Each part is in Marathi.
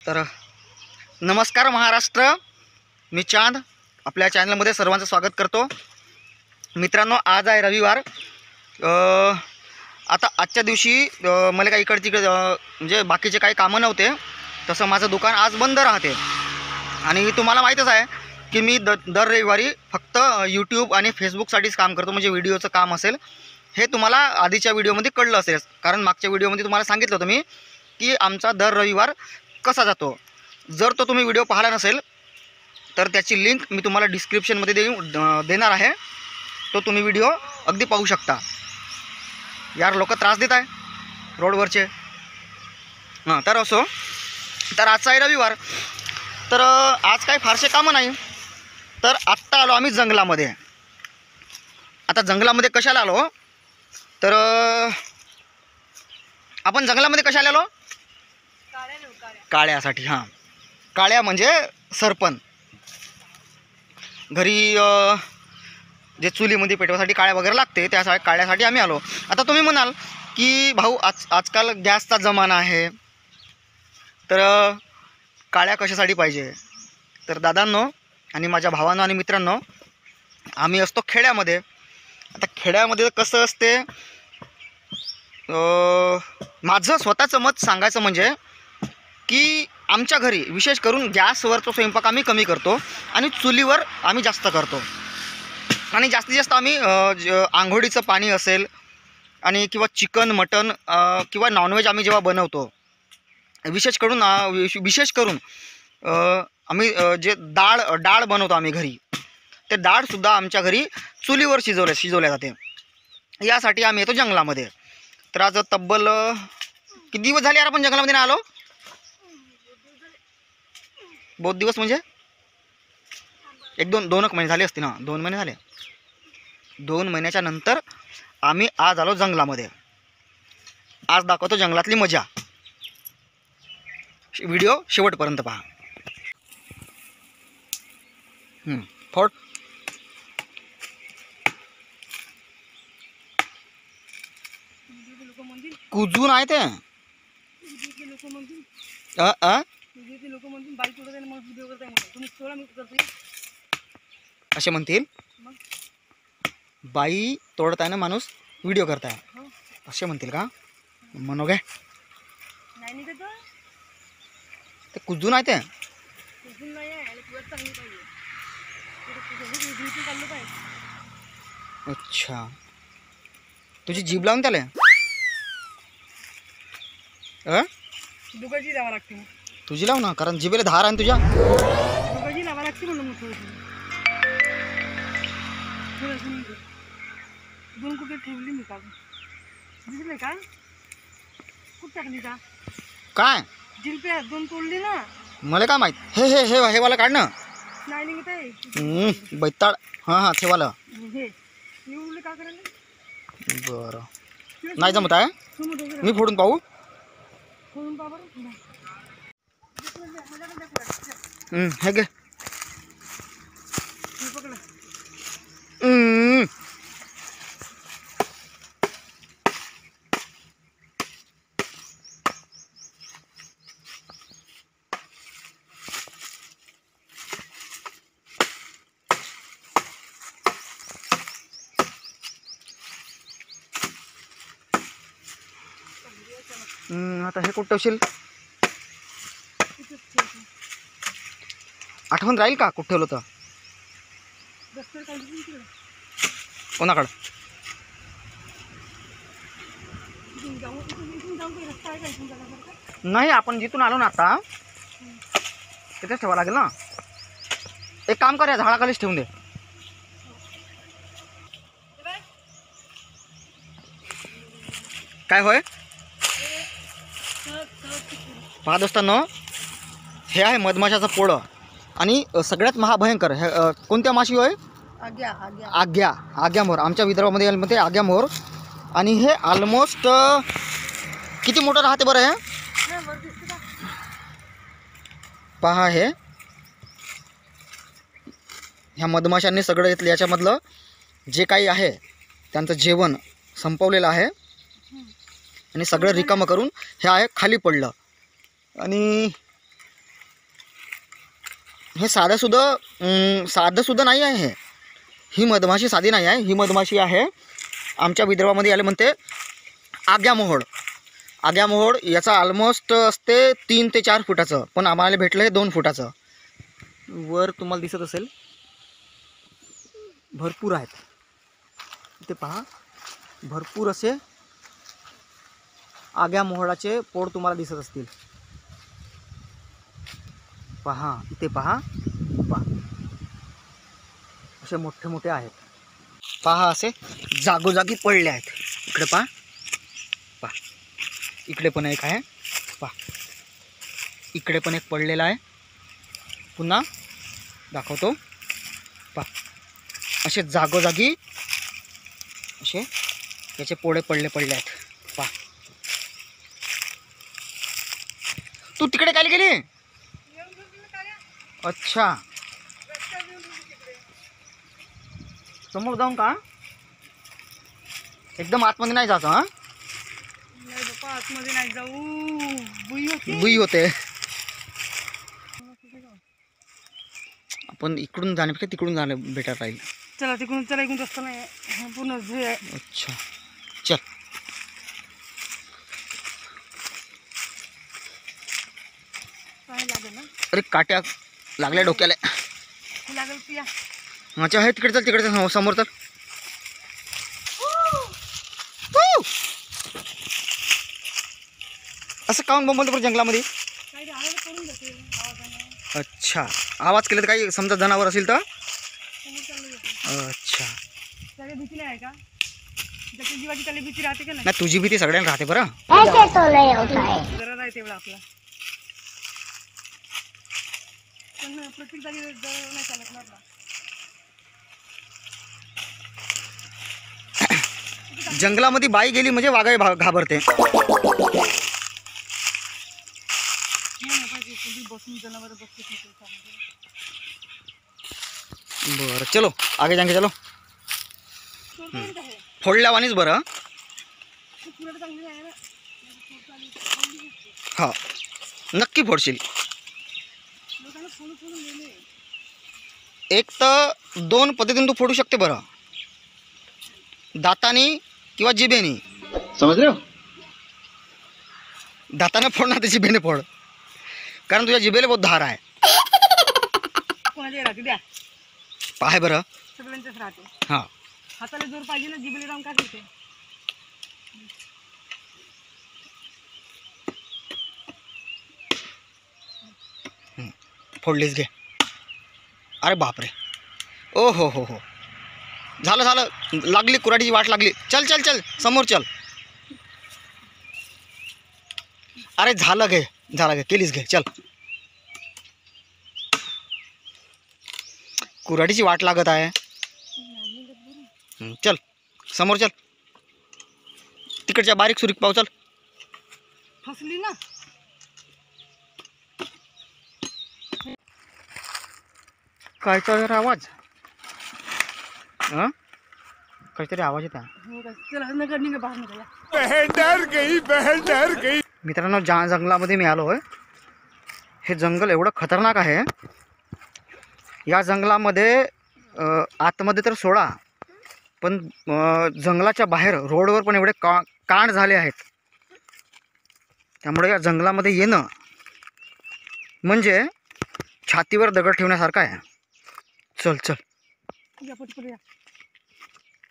तर नमस्कार महाराष्ट्र, मी चांद आपल्या चॅनलमध्ये सर्वांचं स्वागत करतो. मित्रांनो, आज आहे रविवार. आता आजच्या दिवशी मला काही इकडे तिकडे म्हणजे बाकीचे काही कामं नव्हते, तसं माझं दुकान आज बंद राहते. आणि तुम्हाला माहीतच आहे की मी दर रविवारी फक्त यूट्यूब आणि फेसबुकसाठीच काम करतो, म्हणजे व्हिडिओचं काम असेल. हे तुम्हाला आधीच्या व्हिडिओमध्ये कळलं असेल, कारण मागच्या व्हिडिओमध्ये तुम्हाला सांगितलं होतं मी की आमचा दर रविवार कसा जातो. जर तो तुम्ही व्हिडिओ पाहिला नसेल तर त्याची लिंक मी तुम्हाला डिस्क्रिप्शनमध्ये देणार आहे. तो तुम्ही व्हिडिओ अगदी पाहू शकता. यार लोक त्रास देत आहे रोडवरचे. तर असो, तर आजचा आहे रविवार. तर आज काही फारसे कामं नाही, तर आत्ता आलो आम्ही जंगलामध्ये. आता जंगलामध्ये कशाला आलो, तर आपण जंगलामध्ये कशाला आलो? काळ्यासाठी. हां, काळ्या म्हणजे सरपण. घरी जे चुलीमध्ये पेटवासाठी काळ्या वगैरे लागते, त्या काळ्यासाठी आम्ही आलो. आता तुम्ही म्हणाल की भाऊ आजकाल गॅसचा जमाना आहे, तर काळ्या कशासाठी पाहिजे? तर दादांनो आणि माझ्या भावांनो आणि मित्रांनो, आम्ही असतो खेड्यामध्ये. आता खेड्यामध्ये कसं असते, माझं स्वतःचं मत सांगायचं म्हणजे की आमच्या घरी विशेष करून गॅसवरचा स्वयंपाक आम्ही कमी करतो आणि चुलीवर आम्ही जास्त करतो. आणि जास्तीत जास्त आम्ही आंघोळीचं पाणी असेल आणि किंवा चिकन मटन किंवा नॉनव्हेज आम्ही जेव्हा बनवतो, विशेष करून आम्ही जे डाळ बनवतो आम्ही घरी, ते डाळसुद्धा आमच्या घरी चुलीवर शिजवल्या जाते. यासाठी आम्ही येतो जंगलामध्ये. तर आज तब्बल किती दिवस झाले यार आपण जंगलामध्ये नाही आलो? बहुत दिवस म्हणजे दोन महिने झाले असते ना. 2 महिने झाले. 2 महिन्याच्या नंतर आम्ही आज आलो जंगलामध्ये. आज दाखवतो जंगलातली मजा. व्हिडिओ शेवटपर्यंत पहा. फोड. कुजून आहे ते. असे म्हणतील, बाई तोडत आहे ना माणूस, व्हिडिओ करताय असे म्हणतील का? म्हणू काय ते कुजून आहे ते. अच्छा, तुझी जीभ लावून त्याला दुगाची लावा लागते. तुझी लाव ना, कारण जिभेला धार आहे तुझ्या. दुगाची लावा लागते म्हणून दोन कुठे ठेवली मी का? दिसले का? कुठं टाकली का? काय जिलप्या 2 तोडली ना. मला काय माहित. हे हे हे हे वाला काढ ना. नाही निघत आहे बैताळ. हां ते वाला. हे निवडले का करायला? बरं, नाही जमत आहे. मी फोडून पाहू. फोडून पहा बरं. हे घे. आता हे कुठं ठेवशील? आठवण राहील का कुठं ठेवलं तर? कोणाकडं? नाही, आपण जिथून आलो ना आता तिथेच ठेवा लागेल ना. एक काम कर, या झाडाखालीच ठेवून दे. काय होय? पहा दोस्तांनो, हे आहे मधमाशाचं पोळं. आणि सगळ्यात महाभयंकर हे कोणत्या माशी होय? आग्यामोर. आमच्या विदर्भामध्ये म्हणते आग्यामोर. आणि हे ऑलमोस्ट किती मोठं राहते बरं हे? पहा, हे ह्या मधमाशांनी सगळं घेतलं. याच्यामधलं जे काही आहे त्यांचं जेवण संपवलेलं आहे आणि सगळं रिकामं करून हे आहे खाली पडलं. आणि हे साधंसुद्धा नाही आहे हे. ही मधमाशी साधी नाही आहे. ही मधमाशी आहे आमच्या विदर्भामध्ये याला म्हणते आग्यामोहोड. आग्यामोहोड याचा ऑलमोस्ट असते 3 ते 4 फुटाचं, पण आम्हाला भेटलं हे 2 फुटाचं. वर तुम्हाला दिसत असेल भरपूर आहेत. इथे पहा भरपूर असे आग्यामोहोडाचे पोड तुम्हाला दिसत असतील. पहा इथे पहा असे मोठे मोठे आहेत. पहा असे जागोजागी पडले आहेत. इकडे पहा इकडे पण एक आहे. पहा इकडे पण एक पडलेला आहे. पुन्हा दाखवतो. पहा असे जागोजागी असे याचे पोळे पडले आहेत. पहा तू तिकडे काय गेली? अच्छा समोर जाऊन का? एकदम आतमध्ये नाही जायचं. हां नाही बाप्पा आतमध्ये नाही जाऊ. बुई होते. आपण इकडून जाण्यापेक्षा तिकडून जाणं बेटर राहील. चला तिकडून चला. इकडून रस्ता नाही आहे. पूर्ण झुई आहे. अच्छा चल. काय लागेल ना? अरे काट्या लागल्या डोक्याला. लागेल पिया. अच्छा आहे तिकडे चल समोर चल. असं काऊन बोंबलतो बरं जंगलामध्ये? काय रे आवाज करून जाते आवाजाने. अच्छा आवाज केला तर काही समजा जनावर असेल तर? समोर चाललं जाते. अच्छा त्याला भीती नाही आहे का? त्याच्या जीवाची त्याला भीती राहते का नाही? नाही तुझी भीती सगळ्यांना राहते बरं. जरा नाही तेवढा आपला. पण प्रत्येक जागी नाही चालत ना आपला. जंगलामध्ये बाई गेली म्हणजे वाघही घाबरते. बसून जनावर बसते. बरं चलो आगे जांगे चलो. फोडल्यावानीच बरं. हा नक्की फोडशील. एक तर 2 पद्धतीने तू फोडू शकते बरं. दातानी किंवा जिभेनी. समज रे? दाताने फोड ना तर जिभेने फोड. कारण तुझ्या जिभेला बहुत धार आहे. कोणाच्या राहते द्या पाहे बरं. सगळ्यांच्याच राहते. हां हाताला जोर पाहिजे ना. जिभेला राहून काय करते? फोडलीच घे. अरे बापरे. ओ हो झालं लागली कुऱ्हाडीची वाट लागली. चल समोर चल. अरे झालं घे केलीच घे. चल कुऱ्हाडीची वाट लागत आहे. चल समोर चल. तिकडच्या बारीक सुरीक पाव चल. फसली ना. काय तर आवाज. हां काहीतरी आवाज येत आहे. हो का? चला नगर निघा बाहेर निघाला. बहन डर गई. मित्रांनो जंगलामध्ये मी आलो आहे. हे जंगल एवढं खतरनाक आहे. या जंगलामध्ये आतमध्ये तर सोडा, पण जंगलाच्या बाहेर रोडवर पण एवढे कांड झाले आहेत. त्यामुळे या जंगलामध्ये येणं म्हणजे छातीवर दगड ठेवण्यासारखं आहे. चल या पटकन या.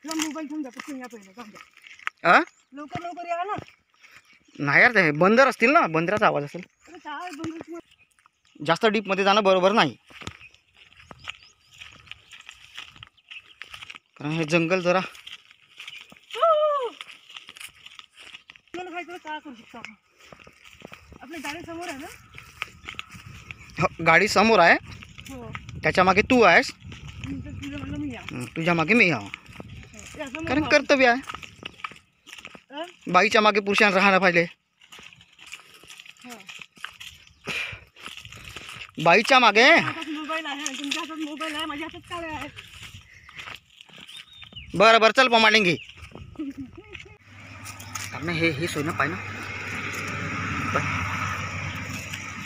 मोबाईल ठेवून जा. पटकन या पहिलं. जाऊ द्या. लवकर या ना. नाही यार ते बंदर असतील ना. बंदराचा आवाज असेल. अरे काय बंद. जास्त डीपमध्ये जाणं बरोबर नाही. कारण हे जंगल जरा मला खायचं काय करू शकतो आपण. आपल्या गाडी समोर आहे ना. गाडी समोर आहे. हो त्याच्या मागे तू आहेस. तुझ्या म्हणलं मी या. तुझ्या मागे मी यावं. या समोर कारण हा. कर्तव्य आहे. हा? बाईच्या मागे पुरुषांना राहायला पाहिजे. हा. बाईच्या मागे. माझ्या हातात मोबाईल आहे. तुमच्या हातात मोबाईल आहे. माझ्या हातात काय आहे? बरं चल पमाडेंगी. कारण हे सोयनं पाय ना.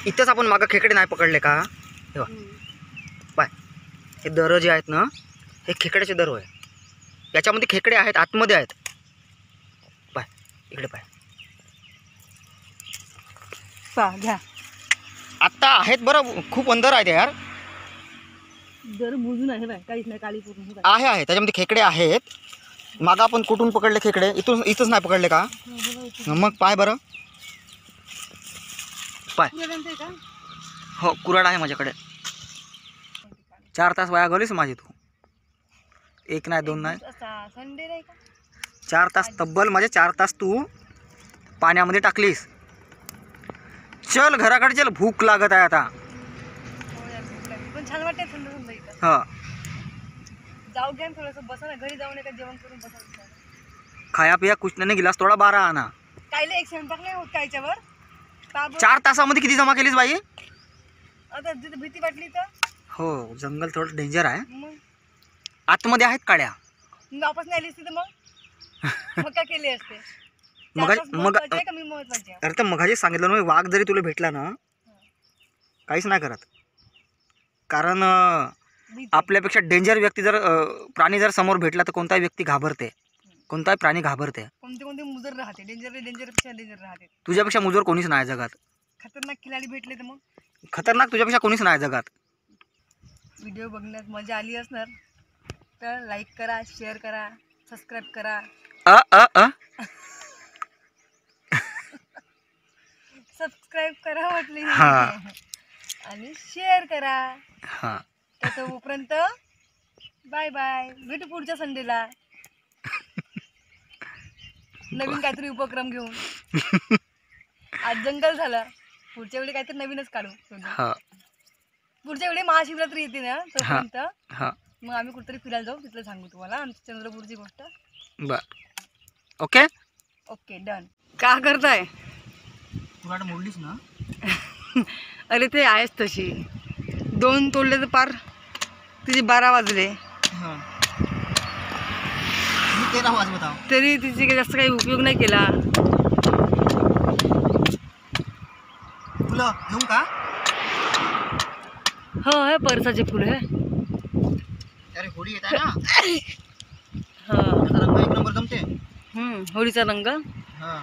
इथंच आपण मागं खेकडे नाही पकडले का? तेव्हा हे दर जे आहेत ना हे खेकड्याचे दर आहे. याच्यामध्ये खेकडे आहेत, आतमध्ये आहेत. पाय इकडे पाय. पहा घ्या. आत्ता आहेत बरं, खूप अंदर आहेत यार. दर बुजून आहे बाय, काहीच नाही, काळी पूर्ण हे आहे आहे त्याच्यामध्ये खेकडे आहेत. मागं आपण कुठून पकडले खेकडे? इथंच नाही पकडले का? मग पाय बरं पाय. आहे का? हो कुऱ्हाड आहे माझ्याकडे. 4 तास वाया घालीस माझी तू. 1 नाही 2 नाही संडे नाही का? 4 तास तब्बल माझे 4 तास तू पाण्यामध्ये टाकलीस. चल घराकडे चल, भूक लागत आहे आता. हो यार, भूक लागली. पण छान वाटते थंड थंड इथं. हा जाऊ घ्या थोडंसं, बसा ना घरी, जाऊन एका जेवण करून बसा. खाया पिया कुछ नाही, गिलास थोडा 12 आणा. कायले एक स्वयंपाक नाही होत कायच्यावर. 4 तासामध्ये किती जमा केलीस बाई? आता जिथे भीती वाटली तर हो जंगल थोडं डेंजर आहे. मग आतमध्ये आहेत काड्या. वापस नाही आली असती तर मग काय केले असते? मग कमी महत्वाचे. अरे तर मगाशी सांगितलं ना, वाघ जरी तुला भेटला ना काहीच नाही करत. कारण आपल्यापेक्षा डेंजर व्यक्ती जर प्राणी जर समोर भेटला तर कोणताही व्यक्ती घाबरते, कोणताही प्राणी घाबरते. कोणते कोणते मुजर राहते, डेंजरपेक्षा डेंजर राहते. तुझ्यापेक्षा मुजोर कोणीच नाही जगात. खतरनाक खिलाडी भेटले तर मग खतरनाक तुझ्यापेक्षा कोणीच नाही जगात. व्हिडिओ बघण्यात मजा आली असणार तर लाईक करा, शेअर करा, सबस्क्राईब करा. सबस्क्राईब करा म्हटली आणि शेअर करा. हां तर तोपर्यंत बाय बाय, भेटू पुढच्या संडेला नवीन काहीतरी उपक्रम घेऊन. आज जंगल झालं, पुढच्या वेळी काहीतरी नवीनच काढू. पुढच्या वेळी महाशिवरात्री येते ना, तोपर्यंत मग आम्ही कुठेतरी फिरायला जाऊ, तिथलं सांगू तुम्हाला आमची चंद्रपूरची गोष्ट. बर ओके ओके डन. का करताय? कुऱ्हाड मोडलीस ना? अरे ते आहेच तशी. 2 तोडले तर पार तिचे 12 वाजले. तरी तिचे जास्त काही उपयोग नाही केला. फुलं घेऊ का? हो हे परसाचे फुल आहे. अरे होळी येत आहे ना, हा त्याचा रंग 1 नंबर जमते. होळीचा रंग. हा